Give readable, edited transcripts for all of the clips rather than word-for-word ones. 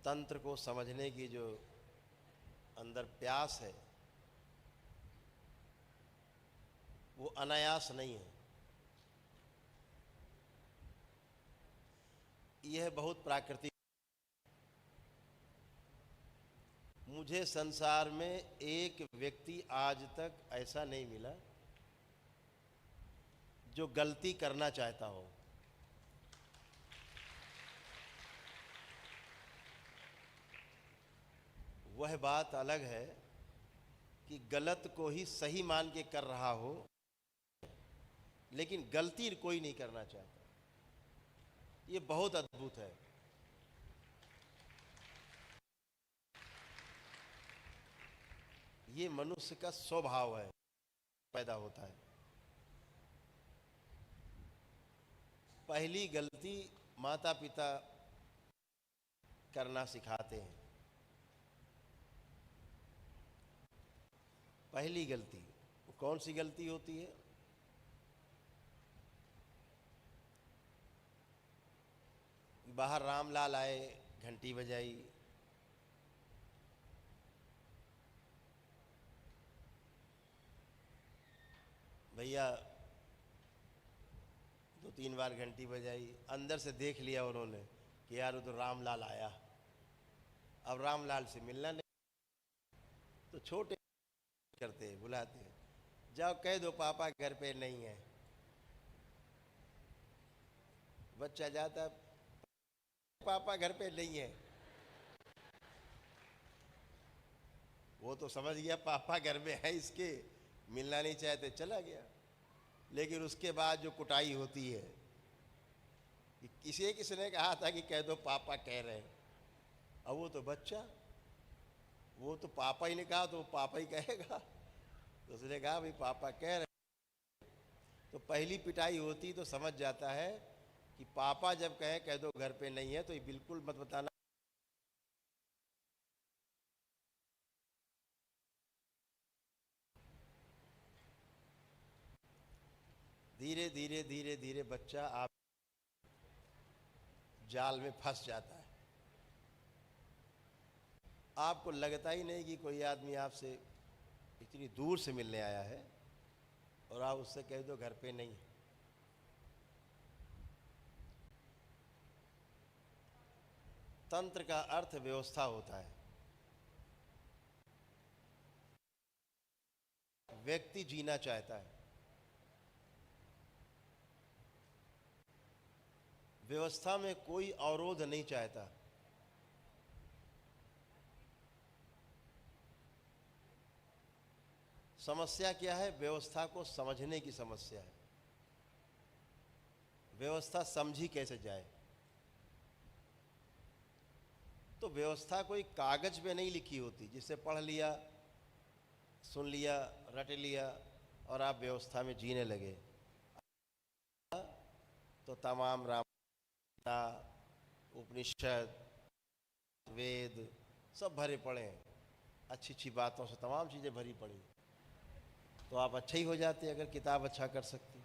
तंत्र को समझने की जो अंदर प्यास है वो अनायास नहीं है। यह बहुत प्राकृतिक। मुझे संसार में एक व्यक्ति आज तक ऐसा नहीं मिला जो गलती करना चाहता हो। वह बात अलग है कि गलत को ही सही मान के कर रहा हो, लेकिन गलती कोई नहीं करना चाहता। ये बहुत अद्भुत है। ये मनुष्य का स्वभाव है, पैदा होता है। पहली गलती माता पिता करना सिखाते हैं। पहली गलती वो कौन सी गलती होती है? बाहर रामलाल आए, घंटी बजाई, भैया 2-3 बार घंटी बजाई, अंदर से देख लिया उन्होंने कि यार वो तो रामलाल आया, अब रामलाल से मिलना नहीं, तो छोटे करते हैं, बुलाते हैं, जाओ कह दो पापा घर पे नहीं है। बच्चा जाता, पापा घर पे नहीं है। वो तो समझ गया पापा घर में है, इसके मिलना नहीं चाहते, चला गया। लेकिन उसके बाद जो कुटाई होती है कि किसने कहा था कि कह दो पापा कह रहे हैं। अब वो तो बच्चा, वो तो पापा ही ने कहा तो पापा ही कहेगा, तो उसने कहा भाई पापा कह रहे। तो पहली पिटाई होती तो समझ जाता है कि पापा जब कहे कह दो घर पे नहीं है, तो ये बिल्कुल मत बताना। धीरे धीरे धीरे धीरे बच्चा आप जाल में फंस जाता है। आपको लगता ही नहीं कि कोई आदमी आपसे इतनी दूर से मिलने आया है और आप उससे कह दो घर पे नहीं है। तंत्र का अर्थ व्यवस्था होता है। व्यक्ति जीना चाहता है, व्यवस्था में कोई अवरोध नहीं चाहता। समस्या क्या है? व्यवस्था को समझने की समस्या है। व्यवस्था समझी कैसे जाए? तो व्यवस्था कोई कागज पे नहीं लिखी होती जिसे पढ़ लिया, सुन लिया, रट लिया और आप व्यवस्था में जीने लगे। तो तमाम रामायण, उपनिषद, वेद सब भरे पड़े हैं, अच्छी अच्छी बातों से तमाम चीज़ें भरी पड़ी। तो आप अच्छे ही हो जाते अगर किताब अच्छा कर सकती।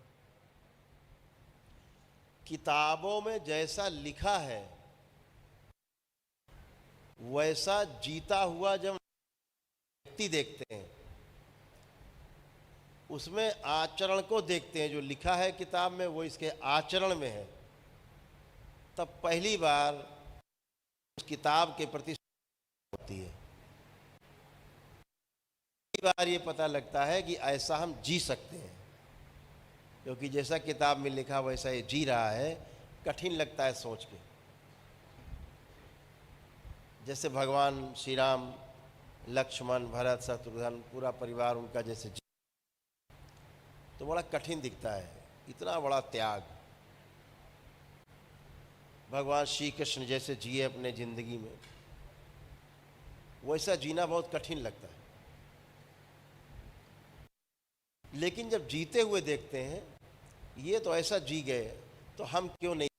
किताबों में जैसा लिखा है वैसा जीता हुआ जब व्यक्ति देखते हैं, उसमें आचरण को देखते हैं। जो लिखा है किताब में वो इसके आचरण में है, तब पहली बार उस किताब के प्रति होती है। पहली बार ये पता लगता है कि ऐसा हम जी सकते हैं, क्योंकि जैसा किताब में लिखा वैसा ये जी रहा है। कठिन लगता है सोच के। जैसे भगवान श्री राम, लक्ष्मण, भरत, शत्रुघ्न, पूरा परिवार उनका जैसे जी, तो बड़ा कठिन दिखता है। इतना बड़ा त्याग भगवान श्री कृष्ण जैसे जिए अपने जिंदगी में, वैसा जीना बहुत कठिन लगता है। लेकिन जब जीते हुए देखते हैं ये तो ऐसा जी गए, तो हम क्यों नहीं?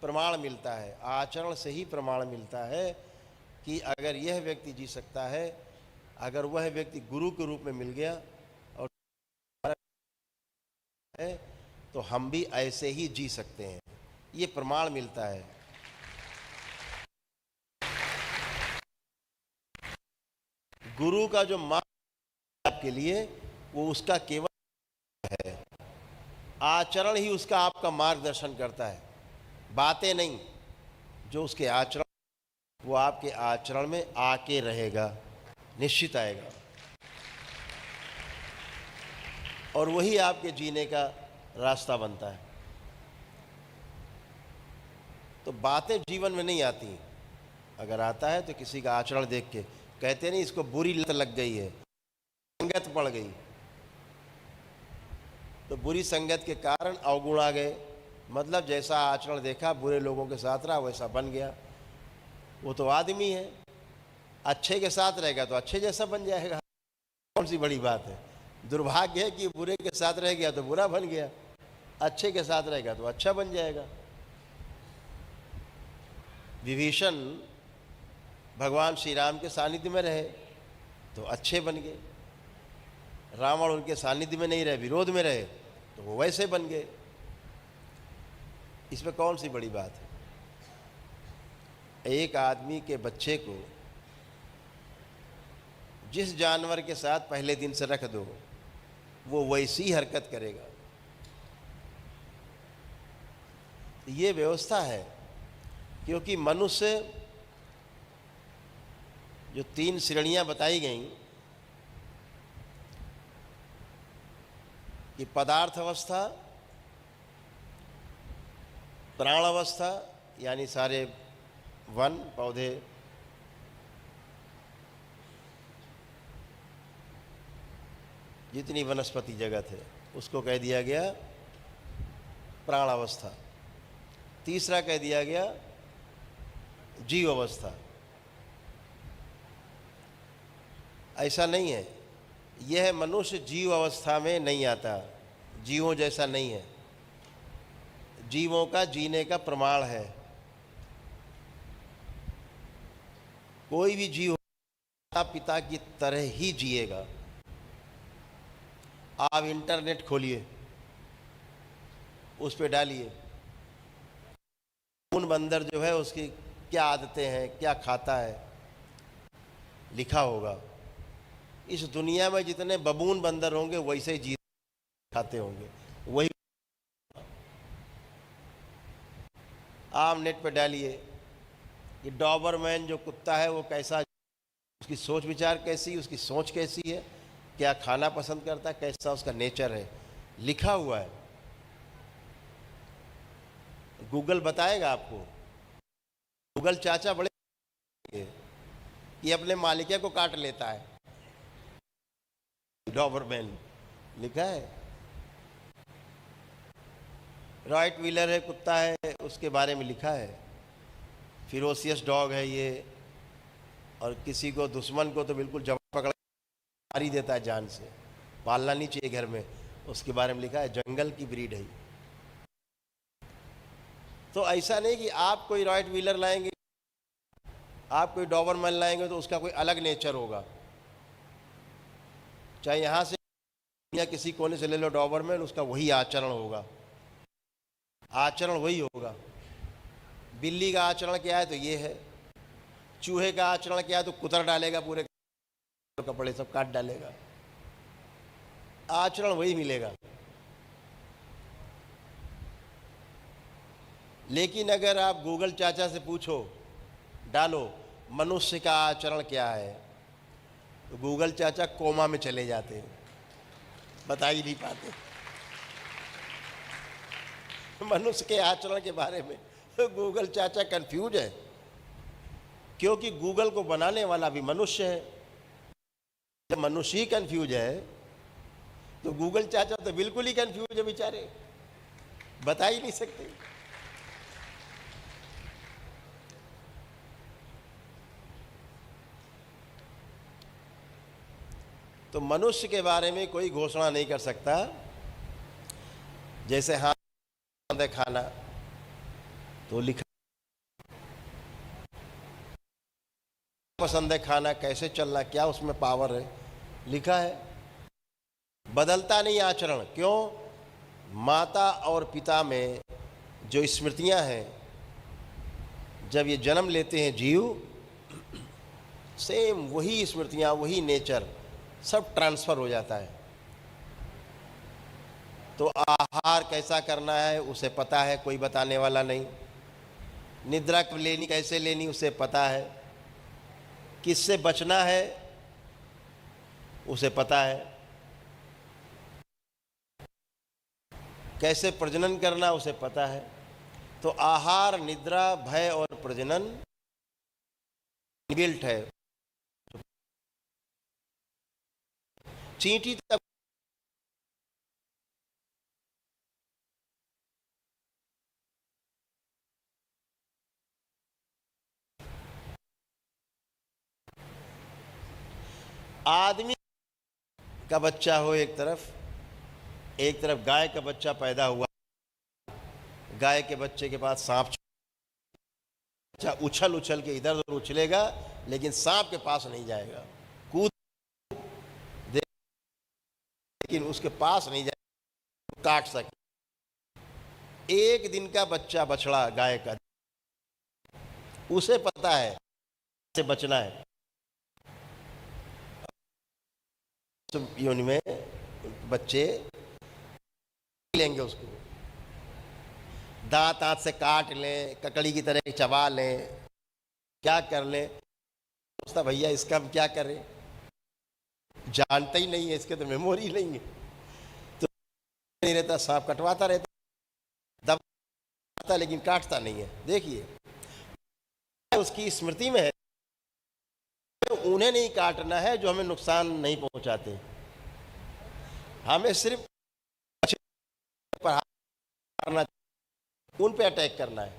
प्रमाण मिलता है, आचरण से ही प्रमाण मिलता है कि अगर यह व्यक्ति जी सकता है, अगर वह व्यक्ति गुरु के रूप में मिल गया और है, तो हम भी ऐसे ही जी सकते हैं। ये प्रमाण मिलता है। गुरु का जो मार्ग आपके लिए, वो उसका केवल है, आचरण ही उसका आपका मार्गदर्शन करता है, बातें नहीं। जो उसके आचरण, वो आपके आचरण में आके रहेगा, निश्चित आएगा, और वही आपके जीने का रास्ता बनता है। तो बातें जीवन में नहीं आती, अगर आता है तो किसी का आचरण देख के। कहते नहीं इसको बुरी लत लग गई है, संगत पड़ गई, तो बुरी संगत के कारण अवगुण आ गए, मतलब जैसा आचरण देखा बुरे लोगों के साथ रहा वैसा बन गया। वो तो आदमी है, अच्छे के साथ रहेगा तो अच्छे जैसा बन जाएगा, कौन सी बड़ी बात है। दुर्भाग्य है कि बुरे के साथ रह गया तो बुरा बन गया, अच्छे के साथ रहेगा तो अच्छा बन जाएगा। विभीषण भगवान श्री राम के सानिध्य में रहे तो अच्छे बन गए, रावण उनके सानिध्य में नहीं रहे, विरोध में रहे तो वो वैसे बन गए। इसमें कौन सी बड़ी बात है। एक आदमी के बच्चे को जिस जानवर के साथ पहले दिन से रख दो, वो वैसी हरकत करेगा। ये व्यवस्था है, क्योंकि मनुष्य जो 3 श्रेणियां बताई गई कि पदार्थ अवस्था, प्राण अवस्था यानी सारे वन पौधे, जितनी वनस्पति जगत है उसको कह दिया गया प्राण अवस्था। तीसरा कह दिया गया जीव अवस्था। ऐसा नहीं है, यह मनुष्य जीव अवस्था में नहीं आता, जीवों जैसा नहीं है, जीवों का जीने का प्रमाण है। कोई भी जीव माता पिता की तरह ही जिएगा। आप इंटरनेट खोलिए, उस पर डालिए बबून बंदर जो है उसकी क्या आदतें हैं, क्या खाता है, लिखा होगा। इस दुनिया में जितने बबून बंदर होंगे वैसे ही खाते होंगे, वही। आप नेट पे डालिए, ये डॉबरमैन जो कुत्ता है वो कैसा, उसकी सोच विचार कैसी, उसकी सोच कैसी है, क्या खाना पसंद करता है, कैसा उसका नेचर है, लिखा हुआ है। गूगल बताएगा आपको। गूगल चाचा बड़े ये अपने मालिके को काट लेता है, डॉबरमैन लिखा है। रॉयट व्हीलर है, कुत्ता है, उसके बारे में लिखा है, फिरोसियस डॉग है ये, और किसी को दुश्मन को तो बिल्कुल जवाब पकड़ मार ही देता है जान से, पालना नहीं चाहिए घर में, उसके बारे में लिखा है, जंगल की ब्रीड है। तो ऐसा नहीं कि आप कोई रॉयट व्हीलर लाएंगे, आप कोई डॉबरमैन लाएंगे तो उसका कोई अलग नेचर होगा। चाहे यहाँ से या किसी कोने से ले लो डॉबरमैन, उसका वही आचरण होगा, आचरण वही होगा। बिल्ली का आचरण क्या है तो ये है, चूहे का आचरण क्या है तो कुतर डालेगा, पूरे कपड़े सब काट डालेगा, आचरण वही मिलेगा। लेकिन अगर आप गूगल चाचा से पूछो, डालो मनुष्य का आचरण क्या है, तो गूगल चाचा कोमा में चले जाते हैं, बता ही नहीं पाते मनुष्य के आचरण के बारे में। तो गूगल चाचा कंफ्यूज है, क्योंकि गूगल को बनाने वाला भी मनुष्य है। जब मनुष्य ही कंफ्यूज है तो गूगल चाचा तो बिल्कुल ही कंफ्यूज है बेचारे, बता ही नहीं सकते। तो मनुष्य के बारे में कोई घोषणा नहीं कर सकता। जैसे हाँ पसंद है खाना तो लिखा, पसंद है खाना, कैसे चलना, क्या उसमें पावर है, लिखा है। बदलता नहीं आचरण, क्यों? माता और पिता में जो स्मृतियां हैं, जब ये जन्म लेते हैं जीव, सेम वही स्मृतियाँ, वही नेचर सब ट्रांसफ़र हो जाता है। तो आहार कैसा करना है उसे पता है, कोई बताने वाला नहीं। निद्रा कब लेनी, कैसे लेनी उसे पता है। किससे बचना है उसे पता है। कैसे प्रजनन करना उसे पता है। तो आहार, निद्रा, भय और प्रजनन गिल्ट है। चींटी तक आदमी का बच्चा हो एक तरफ गाय का बच्चा पैदा हुआ, गाय के बच्चे के पास सांप, बच्चा उछल उछल के इधर उधर उछलेगा लेकिन सांप के पास नहीं जाएगा, कूद दे लेकिन उसके पास नहीं जाएगा, काट सके। एक दिन का बच्चा बछड़ा गाय का, उसे पता है से बचना है। योनि में बच्चे लेंगे उसको, दांत आंत से काट लें, ककड़ी की तरह चबा लें, क्या कर लें। सोचता भैया इसका हम क्या करें, जानता ही नहीं है, इसके तो मेमोरी नहीं है, तो नहीं रहता, सांप कटवाता रहता, दबाता लेकिन काटता नहीं है। देखिए उसकी स्मृति में है, उन्हें नहीं काटना है जो हमें नुकसान नहीं पहुंचाते, हमें सिर्फ करना, उन पे अटैक करना है।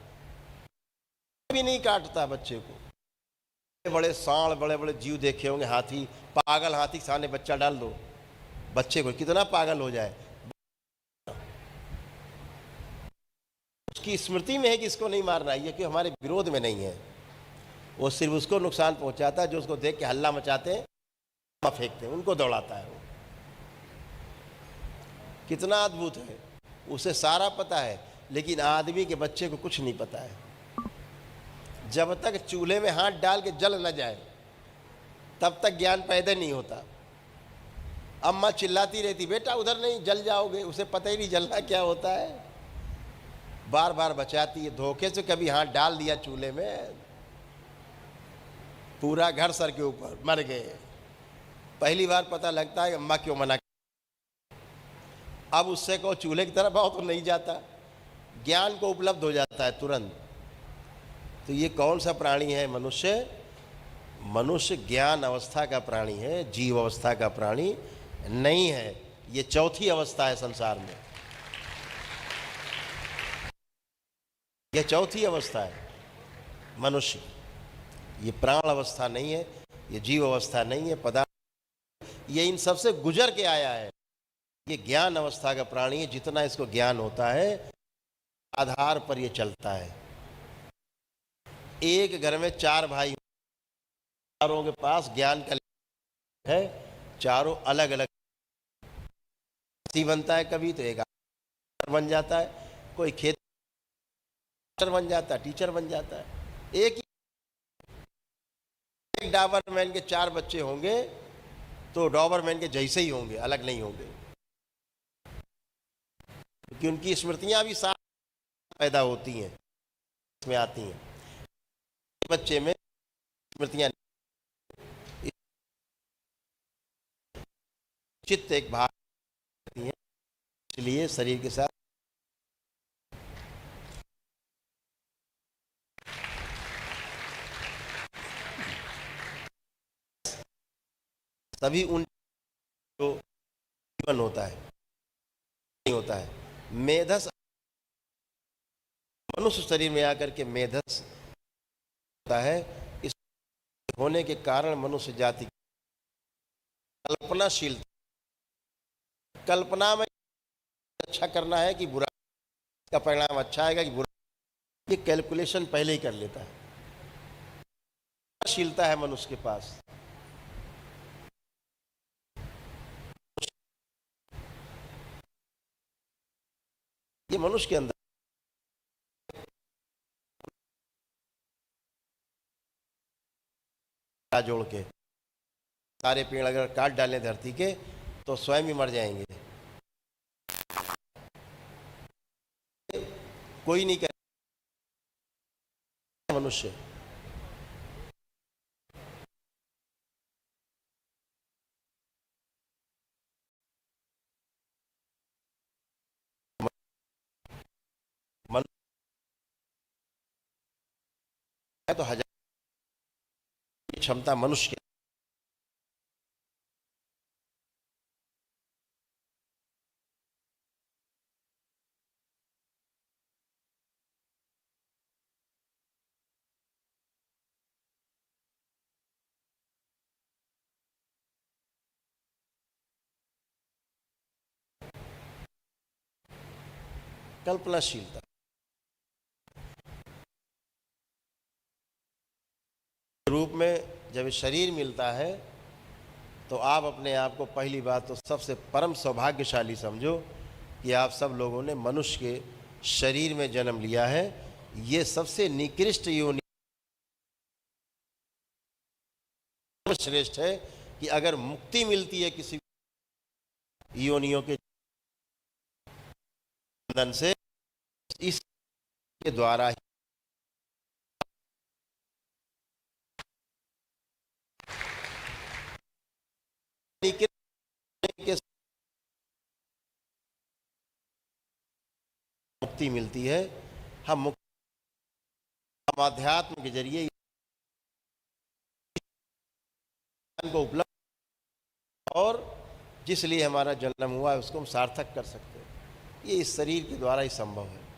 भी नहीं काटता बच्चे को। बड़े सांड, बड़े बड़े जीव देखे होंगे, हाथी, पागल हाथी के सामने बच्चा डाल दो, बच्चे को कितना पागल हो जाए, उसकी स्मृति में है कि इसको नहीं मारना है, ये कि हमारे विरोध में नहीं है, वो सिर्फ उसको नुकसान पहुंचाता है। जो उसको देख के हल्ला मचाते हैं, फेंकते हैं, उनको दौड़ाता है। वो कितना अद्भुत है, उसे सारा पता है, लेकिन आदमी के बच्चे को कुछ नहीं पता है। जब तक चूल्हे में हाथ डाल के जल न जाए तब तक ज्ञान पैदा नहीं होता। अम्मा चिल्लाती रहती, बेटा उधर नहीं जल जाओगे, उसे पता ही नहीं जलना क्या होता है, बार बार बचाती है। धोखे से कभी हाथ डाल दिया चूल्हे में, पूरा घर सर के ऊपर, मर गए। पहली बार पता लगता है अम्मा क्यों मना। अब उससे को चूल्हे की तरफ आओ तो नहीं जाता, ज्ञान को उपलब्ध हो जाता है तुरंत। तो ये कौन सा प्राणी है? मनुष्य। मनुष्य ज्ञान अवस्था का प्राणी है, जीव अवस्था का प्राणी नहीं है। ये चौथी अवस्था है संसार में, ये चौथी अवस्था है मनुष्य। ये प्राण अवस्था नहीं है, ये जीव अवस्था नहीं है, पदार्थ, ये इन सबसे गुजर के आया है। ये ज्ञान अवस्था का प्राणी है। जितना इसको ज्ञान होता है आधार पर ये चलता है। एक घर में चार भाई, चारों के पास ज्ञान का है, चारों अलग अलग बनता है। कभी तो एक बन जाता है, कोई खेत बन जाता है, टीचर बन जाता है। एक डॉबरमैन के चार बच्चे होंगे तो डॉबरमैन के जैसे ही होंगे, अलग नहीं होंगे, क्योंकि उनकी स्मृतियां भी साथ पैदा होती हैं, इसमें आती हैं। बच्चे में स्मृतियां, चित्त एक भाग होती है, इसलिए शरीर के साथ तभी उन जो जीवन होता है नहीं होता है। मेधस मनुष्य शरीर में आकर के मेधस होता है। इस होने के कारण मनुष्य जाति कल्पनाशील, कल्पना में अच्छा करना है कि बुरा, का परिणाम अच्छा आएगा कि बुरा, ये कैलकुलेशन पहले ही कर लेता है। शीलता है मनुष्य के पास। ये मनुष्य के अंदर जोड़ के सारे पेड़ अगर काट डालें धरती के तो स्वयं ही मर जाएंगे। कोई नहीं कर मनुष्य। तो हजार की क्षमता मनुष्य की। कल्पनाशीलता रूप में जब शरीर मिलता है तो आप अपने आप को पहली बात तो सबसे परम सौभाग्यशाली समझो कि आप सब लोगों ने मनुष्य के शरीर में जन्म लिया है। ये सबसे निकृष्ट योनि श्रेष्ठ है कि अगर मुक्ति मिलती है किसी योनियों के बंधन से, इसके द्वारा ही के मुक्ति मिलती है। हम अध्यात्म के जरिए को उपलब्ध और जिस लिए हमारा जन्म हुआ है उसको हम सार्थक कर सकते हैं। ये इस शरीर के द्वारा ही संभव है।